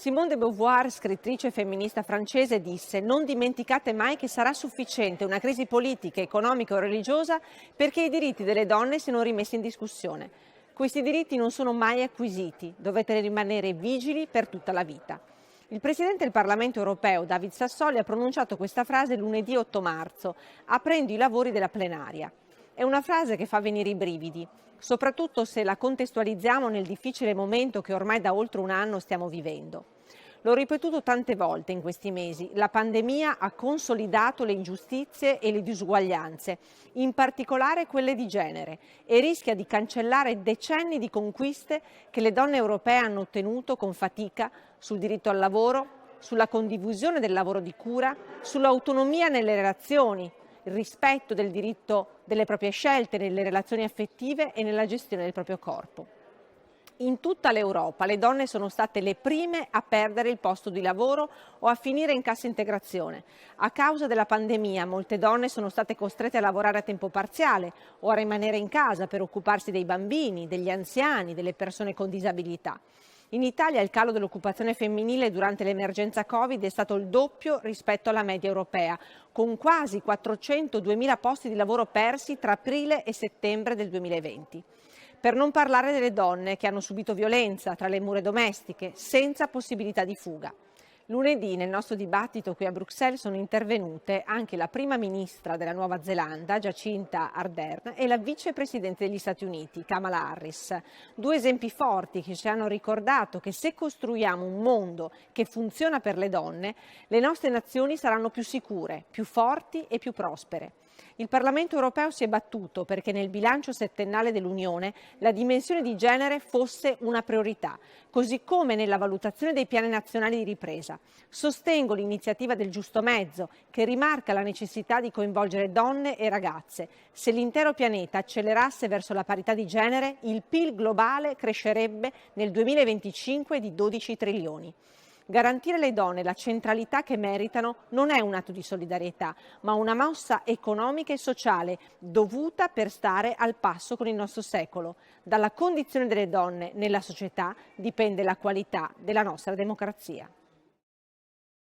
Simone de Beauvoir, scrittrice femminista francese, disse: «Non dimenticate mai che sarà sufficiente una crisi politica, economica o religiosa perché i diritti delle donne siano rimessi in discussione. Questi diritti non sono mai acquisiti, dovete rimanere vigili per tutta la vita». Il Presidente del Parlamento europeo, David Sassoli, ha pronunciato questa frase lunedì 8 marzo, aprendo i lavori della plenaria. È una frase che fa venire i brividi, soprattutto se la contestualizziamo nel difficile momento che ormai da oltre un anno stiamo vivendo. L'ho ripetuto tante volte in questi mesi, la pandemia ha consolidato le ingiustizie e le disuguaglianze, in particolare quelle di genere, e rischia di cancellare decenni di conquiste che le donne europee hanno ottenuto con fatica sul diritto al lavoro, sulla condivisione del lavoro di cura, sull'autonomia nelle relazioni, il rispetto del diritto delle proprie scelte nelle relazioni affettive e nella gestione del proprio corpo. In tutta l'Europa le donne sono state le prime a perdere il posto di lavoro o a finire in cassa integrazione. A causa della pandemia molte donne sono state costrette a lavorare a tempo parziale o a rimanere in casa per occuparsi dei bambini, degli anziani, delle persone con disabilità. In Italia il calo dell'occupazione femminile durante l'emergenza Covid è stato il doppio rispetto alla media europea, con quasi 402.000 posti di lavoro persi tra aprile e settembre del 2020. Per non parlare delle donne che hanno subito violenza tra le mura domestiche, senza possibilità di fuga. Lunedì nel nostro dibattito qui a Bruxelles sono intervenute anche la prima ministra della Nuova Zelanda, Jacinda Ardern, e la vicepresidente degli Stati Uniti, Kamala Harris. Due esempi forti che ci hanno ricordato che se costruiamo un mondo che funziona per le donne, le nostre nazioni saranno più sicure, più forti e più prospere. Il Parlamento europeo si è battuto perché nel bilancio settennale dell'Unione la dimensione di genere fosse una priorità, così come nella valutazione dei piani nazionali di ripresa. Sostengo l'iniziativa del giusto mezzo, che rimarca la necessità di coinvolgere donne e ragazze. Se l'intero pianeta accelerasse verso la parità di genere, il PIL globale crescerebbe nel 2025 di 12 trilioni. Garantire alle donne la centralità che meritano non è un atto di solidarietà, ma una mossa economica e sociale dovuta per stare al passo con il nostro secolo. Dalla condizione delle donne nella società dipende la qualità della nostra democrazia.